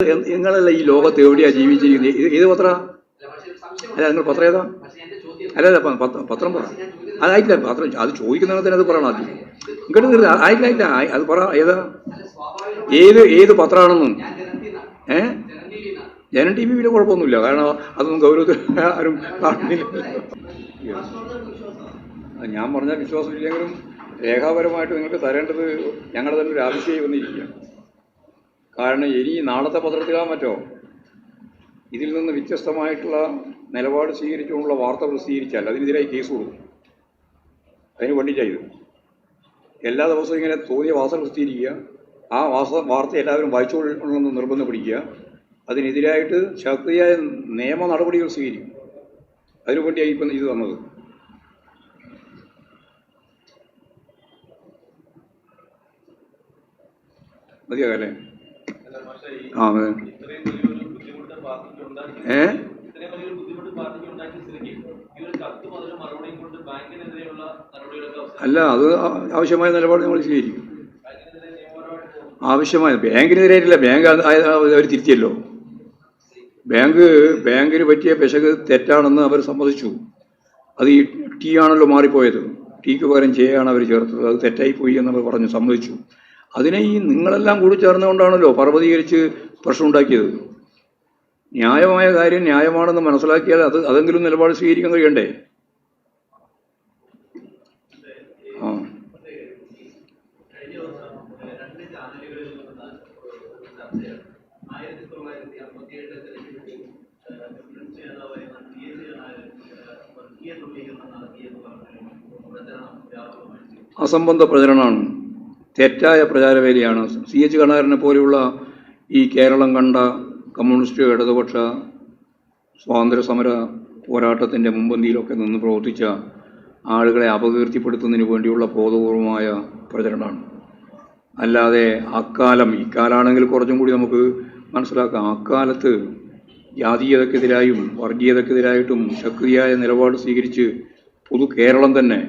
നിങ്ങളല്ല ഈ ലോകത്ത് എവിടെയാ ജീവിച്ചിരിക്കുന്നത്? ഏത് പത്ര? അല്ല, നിങ്ങൾ പത്രം ഏതാ? അല്ലല്ല, പത്രം പറ. അതായിട്ടില്ല, പത്രം അത് ചോദിക്കുന്നതിന് അത് പറയണം ആദ്യം. ഇങ്ങോട്ട് ആയിട്ടില്ല, അത് പറ. ഏതാ? ഏത് പത്രമാണെന്നും? ജനം ടി വിയിൽ കുഴപ്പമൊന്നുമില്ല, കാരണം അതൊന്നും ഗൗരവത്തിൽ ആരും കാണുന്നില്ല. ഞാൻ പറഞ്ഞാൽ വിശ്വാസമില്ലെങ്കിലും രേഖാപരമായിട്ട് നിങ്ങൾക്ക് തരേണ്ടത് ഞങ്ങളുടെ തന്നെ ഒരു ആവശ്യമായി വന്നിരിക്കുകയാണ്. കാരണം ഇനി നാളത്തെ പത്രത്തിലാൻ പറ്റോ ഇതിൽ നിന്ന് വ്യത്യസ്തമായിട്ടുള്ള നിലപാട് സ്വീകരിച്ചുകൊണ്ടുള്ള വാർത്ത പ്രസിദ്ധീകരിച്ചാൽ അതിനെതിരായി കേസ് കൊടുക്കും. അതിന് വേണ്ടിയിട്ടായത് എല്ലാ ദിവസവും ഇങ്ങനെ തോന്നിയ വാർത്ത പ്രസിദ്ധീകരിക്കുക, ആ വാർത്ത എല്ലാവരും വായിച്ചുകൊള്ളണമെന്ന് നിർബന്ധം പിടിക്കുക, അതിനെതിരായിട്ട് ശക്തിയായ നിയമ നടപടികൾ സ്വീകരിക്കും. അതിനു വേണ്ടിയായി ഇപ്പം ഇത് തന്നത്. മതിയാകല്ലേ? ആ, അതെ. അല്ല, അത് ആവശ്യമായ നിലപാട് നമ്മൾ സ്വീകരിക്കും. ആവശ്യമായ ബാങ്കിനെതിരായിട്ടില്ല, ബാങ്ക് അവർ തിരുത്തിയല്ലോ. ബാങ്കിന് പറ്റിയ പിശക് തെറ്റാണെന്ന് അവർ സമ്മതിച്ചു. അത് ഈ ടി ആണല്ലോ മാറിപ്പോയത്. ടിക്ക് പകരം ആണ് അവർ ചേർത്തത്. അത് തെറ്റായിപ്പോയി എന്നവർ പറഞ്ഞു, സമ്മതിച്ചു. അതിനെ ഈ നിങ്ങളെല്ലാം കൂടി ചേർന്നുകൊണ്ടാണല്ലോ പർവ്വതീകരിച്ച് പ്രശ്നമുണ്ടാക്കിയത്. ന്യായമായ കാര്യം ന്യായമാണെന്ന് മനസ്സിലാക്കിയാൽ അതെങ്കിലും നിലപാട് സ്വീകരിക്കാൻ കഴിയണ്ടേ? ആ, അസംബന്ധ പ്രചരണമാണ്, തെറ്റായ പ്രചാരവേലിയാണ്. CH കണാരനെ പോലെയുള്ള ഈ കേരളം കണ്ട കമ്മ്യൂണിസ്റ്റ് ഇടതുപക്ഷ സ്വാതന്ത്ര്യ സമര പോരാട്ടത്തിൻ്റെ മുൻപന്തിയിലൊക്കെ നിന്ന് പ്രവർത്തിച്ച ആളുകളെ അപകീർത്തിപ്പെടുത്തുന്നതിന് വേണ്ടിയുള്ള ബോധപൂർവമായ പ്രചരണമാണ്. അല്ലാതെ ഇക്കാലാണെങ്കിൽ കുറച്ചും കൂടി നമുക്ക് മനസ്സിലാക്കാം. അക്കാലത്ത് ജാതീയതക്കെതിരായും വർഗീയതക്കെതിരായിട്ടും ശക്തിയായ നിലപാട് സ്വീകരിച്ച് കേരളം തന്നെ,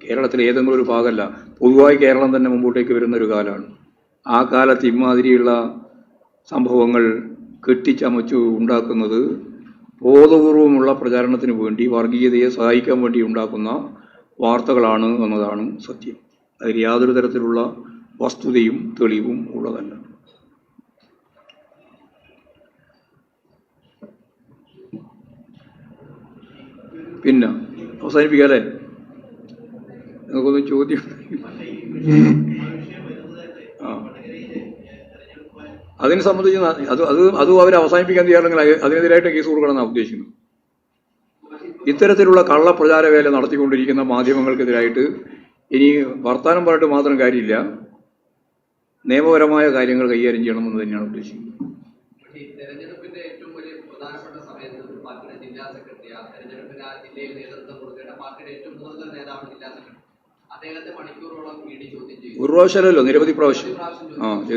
കേരളത്തിലെ ഏതെങ്കിലും ഒരു ഭാഗമല്ല, പൊതുവായി കേരളം തന്നെ മുമ്പോട്ടേക്ക് വരുന്നൊരു കാലമാണ്. ആ കാലത്ത് ഇമാതിരിയുള്ള സംഭവങ്ങൾ കെട്ടിച്ചമച്ചു ഉണ്ടാക്കുന്നത് ബോധപൂർവമുള്ള പ്രചാരണത്തിന് വേണ്ടി, വർഗീയതയെ സഹായിക്കാൻ വേണ്ടി ഉണ്ടാക്കുന്ന വാർത്തകളാണ് എന്നതാണ് സത്യം. അതിൽ യാതൊരു തരത്തിലുള്ള വസ്തുതയും തെളിവും ഉള്ളതല്ല. പിന്നെ അവസാനിപ്പിക്കാല്ലേ? നമുക്കൊന്നും ചോദ്യം. ആ, അതിനെ സംബന്ധിച്ച് അതും അവർ അവസാനിപ്പിക്കാൻ തയ്യാറെങ്കിൽ അതിനെതിരായിട്ട് കേസ് കൊടുക്കണമെന്നാണ് ഉദ്ദേശിക്കുന്നത്. ഇത്തരത്തിലുള്ള കള്ളപ്രചാരവേല നടത്തിക്കൊണ്ടിരിക്കുന്ന മാധ്യമങ്ങൾക്കെതിരായിട്ട് ഇനി വർത്തമാനം പറഞ്ഞിട്ട് മാത്രം കാര്യമില്ല, നിയമപരമായ കാര്യങ്ങൾ കൈകാര്യം ചെയ്യണമെന്ന് തന്നെയാണ് ഉദ്ദേശിക്കുന്നത്. തെരഞ്ഞെടുപ്പിന്റെ ഏറ്റവും വലിയ പ്രധാനപ്പെട്ട സമയത്ത് ഒരു പാർട്ടിയുടെ ജില്ലാ സെക്രട്ടറി, ആ തെരഞ്ഞെടുപ്പിന് ആ ജില്ലയിൽ നേതൃത്വം കൊടുക്കേണ്ട പാർട്ടിയുടെ ഏറ്റവും മുതിർന്ന നേതാവാണ് ജില്ലാ സെക്രട്ടറി. അദ്ദേഹത്തെ മണിക്കൂറോളം ഇഡി ചോദ്യം ചെയ്തു. ഒരു പ്രാവശ്യമല്ലോ, നിരവധി പ്രാവശ്യം. ആദ്യ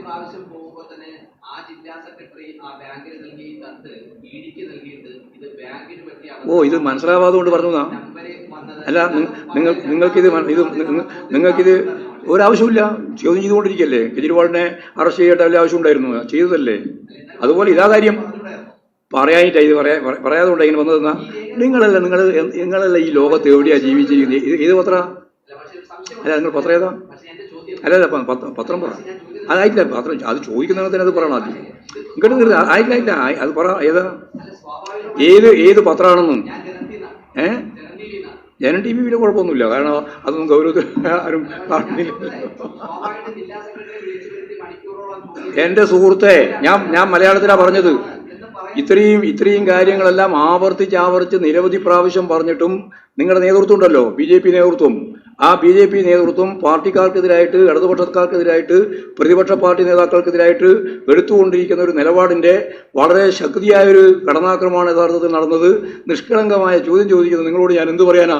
പ്രാവശ്യം പോകുമ്പോൾ തന്നെ ആ ജില്ലാ സെക്രട്ടറി ആ ബാങ്കിന് നൽകി കത്ത് ഇഡിക്ക് നൽകിയിട്ട് ഇത് ബാങ്കിന് പറ്റിയ ഇത് മനസ്സിലാവാതെ പറഞ്ഞതാ. അല്ല, നിങ്ങൾക്കിത് ഒരാവശ്യമില്ല, ചോദ്യം ചെയ്തുകൊണ്ടിരിക്കല്ലേ. കെജ്രിവാളിനെ അറസ്റ്റ് ചെയ്യേണ്ട വല്ല ആവശ്യം ഉണ്ടായിരുന്നു? ചെയ്തതല്ലേ. അതുപോലെ ഇതാ കാര്യം പറയാനിട്ടാ ഇത് പറയാതെ കൊണ്ട് ഇങ്ങനെ വന്നതെന്നാ. നിങ്ങളല്ല ഈ ലോകത്ത് എവിടെയാ ജീവിച്ചിരിക്കുന്നത്? ഏത് പത്ര? അല്ല, നിങ്ങൾ പത്രം ഏതാ? അല്ലല്ല, പത്രം പറ. അതായിട്ടില്ല, പത്രം അത് ചോദിക്കുന്നതിന് അത് പറയണം ആദ്യം. ഇങ്ങോട്ട് ആയിട്ടില്ല, അത് പറ. ഏതാ? ഏത് പത്രമാണെന്നും? ജനം ടി വിയിൽ കുഴപ്പമൊന്നുമില്ല, കാരണം അതൊന്നും ഗൗരവത്തിൽ ആരും കാണുന്നില്ല. എൻ്റെ സുഹൃത്തെ, ഞാൻ മലയാളത്തിലാണ് പറഞ്ഞത്. ഇത്രയും കാര്യങ്ങളെല്ലാം ആവർത്തിച്ച് നിരവധി പ്രാവശ്യം പറഞ്ഞിട്ടും നിങ്ങളുടെ നേതൃത്വം ഉണ്ടല്ലോ, BJP നേതൃത്വം, ആ BJP നേതൃത്വം പാർട്ടിക്കാർക്കെതിരായിട്ട്, ഇടതുപക്ഷക്കാർക്കെതിരായിട്ട്, പ്രതിപക്ഷ പാർട്ടി നേതാക്കൾക്കെതിരായിട്ട് എടുത്തുകൊണ്ടിരിക്കുന്ന ഒരു നിലപാടിൻ്റെ വളരെ ശക്തിയായൊരു കടന്നാക്രമണമാണ് യഥാർത്ഥത്തിൽ നടന്നത്. നിഷ്കളങ്കമായ ചോദ്യം ചോദിക്കുന്നത് നിങ്ങളോട് ഞാൻ എന്ത് പറയാനാ?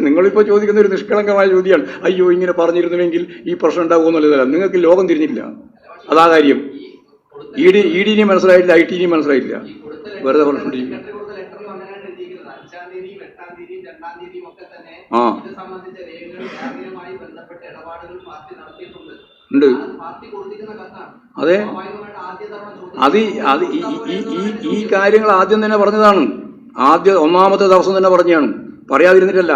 നിങ്ങളിപ്പോൾ ചോദിക്കുന്ന ഒരു നിഷ്കളങ്കമായ ചോദ്യമാണ്. അയ്യോ, ഇങ്ങനെ പറഞ്ഞിരുന്നുവെങ്കിൽ ഈ പ്രശ്നം ഉണ്ടാകുമെന്നുള്ളതല്ല. നിങ്ങൾക്ക് ലോകം തിരിഞ്ഞില്ല, അതാ കാര്യം. ഇഡിനെ മനസ്സിലായിട്ടില്ല, IT മനസ്സിലായിട്ടില്ല, വെറുതെ പറഞ്ഞിട്ടില്ല. ആ, ഉണ്ട്. അതെ, സ്വാഭാവികമായിട്ട് ആദ്യ തവണ ചോദ്യം അത് അത് ഈ കാര്യങ്ങൾ ആദ്യം തന്നെ പറഞ്ഞതാണ്. ഒന്നാമത്തെ ദിവസം തന്നെ പറഞ്ഞാണ്, പറയാതിരുന്നിട്ടല്ല.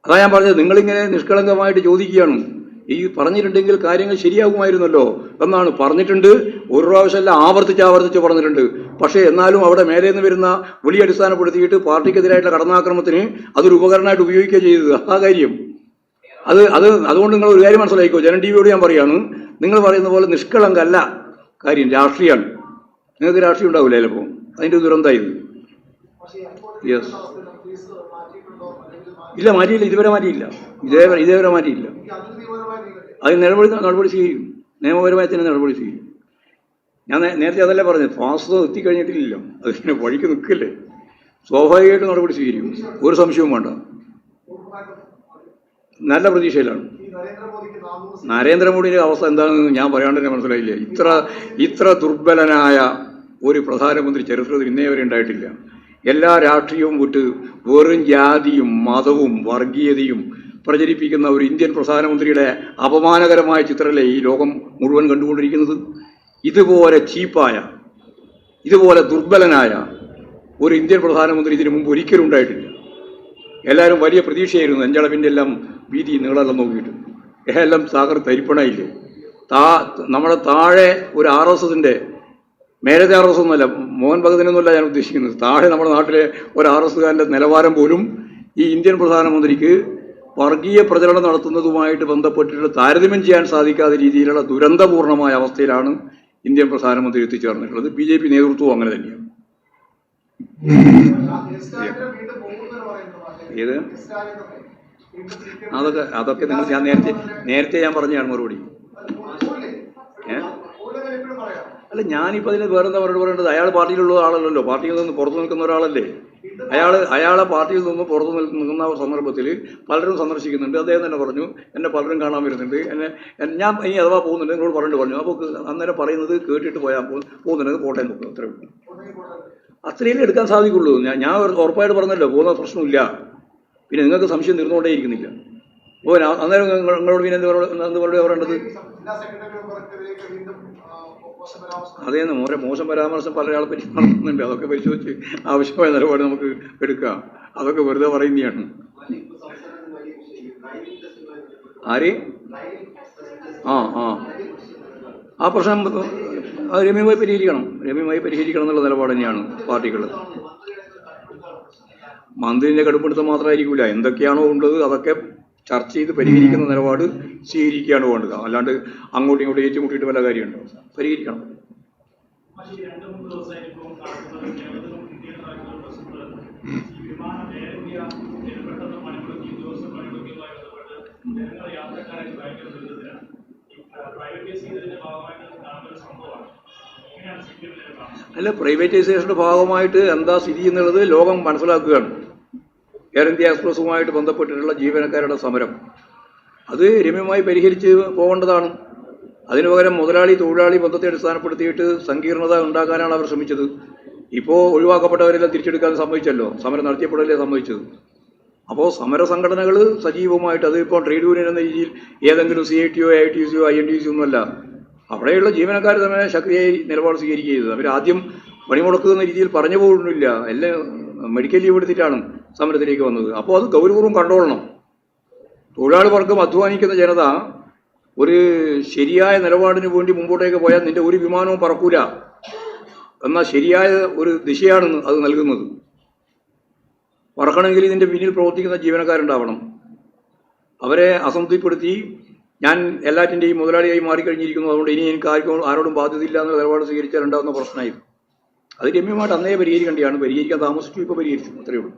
അതാ ഞാൻ പറഞ്ഞത്, നിങ്ങളിങ്ങനെ നിഷ്കളങ്കമായിട്ട് ചോദിക്കുകയാണ്. ഈ പറഞ്ഞിട്ടുണ്ടെങ്കിൽ കാര്യങ്ങൾ ശരിയാകുമായിരുന്നല്ലോ എന്നാണ് പറഞ്ഞിട്ടുണ്ട്. ഒരു പ്രാവശ്യമല്ല, ആവർത്തിച്ച് പറഞ്ഞിട്ടുണ്ട്. പക്ഷേ എന്നാലും അവിടെ മേലെ നിന്ന് വരുന്ന വിളി അടിസ്ഥാനപ്പെടുത്തിയിട്ട് പാർട്ടിക്കെതിരായിട്ടുള്ള കടന്നാക്രമണത്തിന് അതൊരു ഉപകരണമായിട്ട് ഉപയോഗിക്കുക ചെയ്തത് ആ കാര്യം. അതുകൊണ്ട് നിങ്ങൾ ഒരു കാര്യം മനസ്സിലാക്കിക്കോ. ജനം ടി വിയോട് ഞാൻ പറയാണ്, നിങ്ങൾ പറയുന്ന പോലെ നിഷ്കളങ്കല്ല കാര്യം, രാഷ്ട്രീയമാണ്. നിങ്ങൾക്ക് രാഷ്ട്രീയം ഉണ്ടാവില്ല ചിലപ്പോൾ. അതിൻ്റെ ദുരന്തമായത്. യെസ്, ഇല്ല, മാറ്റിയില്ല, ഇതുവരെ മാറ്റിയില്ല. ഇതേവരെ മാറ്റിയില്ല. അത് നടപടി സ്വീകരിക്കും. നിയമപരമായി തന്നെ നടപടി സ്വീകരിക്കും. ഞാൻ നേരത്തെ അതല്ലേ പറഞ്ഞത്, ഫാസ്റ്റ് എത്തിക്കഴിഞ്ഞിട്ടില്ലല്ലോ, അത് പിന്നെ വഴിക്ക് നിൽക്കില്ലേ. സ്വാഭാവികമായിട്ട് നടപടി സ്വീകരിക്കും, ഒരു സംശയവും വേണ്ട. നല്ല പ്രതീക്ഷയിലാണ്. നരേന്ദ്രമോദിയുടെ അവസ്ഥ എന്താണെന്ന് ഞാൻ പറയാണ്ട് തന്നെ മനസ്സിലായില്ലേ. ഇത്ര ദുർബലനായ ഒരു പ്രധാനമന്ത്രി ചരിത്രത്തിൽ ഇന്നേ വരെ ഉണ്ടായിട്ടില്ല. എല്ലാ രാഷ്ട്രീയവും വിട്ട് വെറും ജാതിയും മതവും വർഗീയതയും പ്രചരിപ്പിക്കുന്ന ഒരു ഇന്ത്യൻ പ്രധാനമന്ത്രിയുടെ അപമാനകരമായ ചിത്രമല്ലേ ഈ ലോകം മുഴുവൻ കണ്ടുകൊണ്ടിരിക്കുന്നത്. ഇതുപോലെ ചീപ്പായ, ഇതുപോലെ ദുർബലനായ ഒരു ഇന്ത്യൻ പ്രധാനമന്ത്രി ഇതിനു മുമ്പ് ഒരിക്കലും ഉണ്ടായിട്ടില്ല. എല്ലാവരും വലിയ പ്രതീക്ഷയായിരുന്നു. അഞ്ചളവിൻ്റെ എല്ലാം വീതി നീളെല്ലാം നോക്കിയിട്ട് എല്ലാം സാഗർ തരിപ്പണയില്ലേ. നമ്മുടെ താഴെ ഒരു RSSൻ്റെ, മേലത്തെ RS ഒന്നുമല്ല, മോഹൻ ഭഗവതിനൊന്നുമല്ല ഞാൻ ഉദ്ദേശിക്കുന്നത്, താഴെ നമ്മുടെ നാട്ടിലെ ഒരു RSകാരൻ്റെ നിലവാരം പോലും ഈ ഇന്ത്യൻ പ്രധാനമന്ത്രിക്ക് വർഗീയ പ്രചരണം നടത്തുന്നതുമായിട്ട് ബന്ധപ്പെട്ടിട്ട് താരതമ്യം ചെയ്യാൻ സാധിക്കാത്ത രീതിയിലുള്ള ദുരന്തപൂർണമായ അവസ്ഥയിലാണ് ഇന്ത്യൻ പ്രധാനമന്ത്രി എത്തിച്ചേർന്നിട്ടുള്ളത്. BJP നേതൃത്വവും അങ്ങനെ തന്നെയാണ്. ഏത് അതൊക്കെ നിങ്ങൾ ഞാൻ നേരത്തെ ഞാൻ പറഞ്ഞതാണ് മറുപടി. അല്ല, ഞാനിപ്പോൾ അതിന് വേറെന്താ പറയേണ്ടത്? അയാൾ പാർട്ടിയിലുള്ള ആളല്ലല്ലോ, പാർട്ടിയിൽ നിന്ന് പുറത്തു നിൽക്കുന്ന ഒരാളല്ലേ. അയാളെ പാർട്ടിയിൽ നിന്ന് പുറത്തു നിൽക്കുന്ന സന്ദർഭത്തിൽ പലരും സന്ദർശിക്കുന്നുണ്ട്. അദ്ദേഹം തന്നെ പറഞ്ഞു, എന്നെ പലരും കാണാൻ വരുന്നുണ്ട്, ഞാൻ ഇനി അഥവാ പോകുന്നുണ്ട് നിങ്ങളോട് പറഞ്ഞിട്ട് പറഞ്ഞു. അപ്പോൾ അന്നേരം പറയുന്നത് കേട്ടിട്ട് പോകുന്നുണ്ടെങ്കിൽ പോട്ടെ നോക്കുക, അത്രയും അത്രയും എടുക്കാൻ സാധിക്കുള്ളൂ. ഞാൻ ഉറപ്പായിട്ട് പറഞ്ഞല്ലോ, പോകുന്ന പ്രശ്നമില്ല. പിന്നെ നിങ്ങൾക്ക് സംശയം തീർന്നുകൊണ്ടേയിരിക്കുന്നില്ല. അപ്പോൾ അന്നേരം നിങ്ങളോട് പിന്നെ എന്ത് പറയേണ്ടത്? അതേന്ന് മോശം പരാമർശം പലയാളെ പറ്റി നടത്തുന്നുണ്ട്. അതൊക്കെ പരിശോധിച്ച് ആവശ്യമായ നിലപാട് നമുക്ക് എടുക്കാം. അതൊക്കെ വെറുതെ പറയുന്നതാണ്. ആര്? ആ പ്രശ്നം രമ്യമായി പരിഹരിക്കണം എന്നുള്ള നിലപാട് തന്നെയാണ് പാർട്ടികൾ. മന്ത്രിന്റെ കടുപ്പെടുത്തം മാത്രമായിരിക്കില്ല, എന്തൊക്കെയാണോ ഉള്ളത് അതൊക്കെ ചർച്ച ചെയ്ത് പരിഹരിക്കുന്ന നിലപാട് സ്വീകരിക്കുകയാണ് വേണ്ടത്. അല്ലാണ്ട് അങ്ങോട്ടും ഇങ്ങോട്ടും ഏറ്റുമുട്ടിയിട്ട് വല്ല കാര്യമുണ്ടോ? പരിഹരിക്കണം. അല്ല, പ്രൈവറ്റൈസേഷന്റെ ഭാഗമായിട്ട് എന്താ സ്ഥിതി എന്നുള്ളത് ലോകം മനസ്സിലാക്കുകയാണ്. എയർ ഇന്ത്യ എക്സ്പ്രസുമായിട്ട് ബന്ധപ്പെട്ടിട്ടുള്ള ജീവനക്കാരുടെ സമരം അത് രമ്യമായി പരിഹരിച്ച് പോകേണ്ടതാണ്. അതിനു പകരം മുതലാളി തൊഴിലാളി ബന്ധത്തെ അടിസ്ഥാനപ്പെടുത്തിയിട്ട് സങ്കീർണത ഉണ്ടാക്കാനാണ് അവർ ശ്രമിച്ചത്. ഇപ്പോൾ ഒഴിവാക്കപ്പെട്ടവരെല്ലാം തിരിച്ചെടുക്കാൻ സമ്മതിച്ചല്ലോ, സമരം നടത്തിയപ്പോഴല്ലേ സമ്മതിച്ചത്. അപ്പോൾ സമര സംഘടനകൾ സജീവമായിട്ട്, അതിപ്പോൾ ട്രേഡ് യൂണിയൻ എന്ന രീതിയിൽ ഏതെങ്കിലും CITO ITC INTC ഒന്നുമല്ല, അവിടെയുള്ള ജീവനക്കാർ തന്നെ ശക്തിയായി നിലപാട് സ്വീകരിക്കുക ചെയ്തത്. അവർ ആദ്യം പണിമുടക്കുന്ന രീതിയിൽ പറഞ്ഞു പോകുന്നില്ല, എല്ലാം മെഡിക്കൽ ലീവ് എടുത്തിട്ടാണ് സമരത്തിലേക്ക് വന്നത്. അപ്പോൾ അത് ഗൗരവപൂർവ്വം കണ്ടോളണം. തൊഴിലാളി വർഗം, അധ്വാനിക്കുന്ന ജനത ഒരു ശരിയായ നിലപാടിന് വേണ്ടി മുമ്പോട്ടേക്ക് പോയാൽ നിന്റെ ഒരു വിമാനവും പറക്കൂല എന്നാൽ ശരിയായ ഒരു ദിശയാണ് അത് നൽകുന്നത്. പറക്കണമെങ്കിൽ ഇതിൻ്റെ പിന്നിൽ പ്രവർത്തിക്കുന്ന ജീവനക്കാരുണ്ടാവണം. അവരെ അസംതൃപ്തിപ്പെടുത്തി ഞാൻ എല്ലാറ്റിൻ്റെയും മുതലാളിയായി മാറിക്കഴിഞ്ഞിരിക്കുന്നു, അതുകൊണ്ട് ഇനി എനിക്ക് ആരോടും ബാധ്യതയില്ല എന്ന നിലപാട് സ്വീകരിച്ചാൽ ഉണ്ടാകുന്ന പ്രശ്നമായിരുന്നു. അത് രമ്യമായിട്ട് അന്നേ പരിഹരിക്കേണ്ടതാണ്. പരിഹരിക്കാൻ താമസിച്ചു, ഇപ്പോൾ പരിഹരിച്ചു, അത്രയേ ഉള്ളൂ.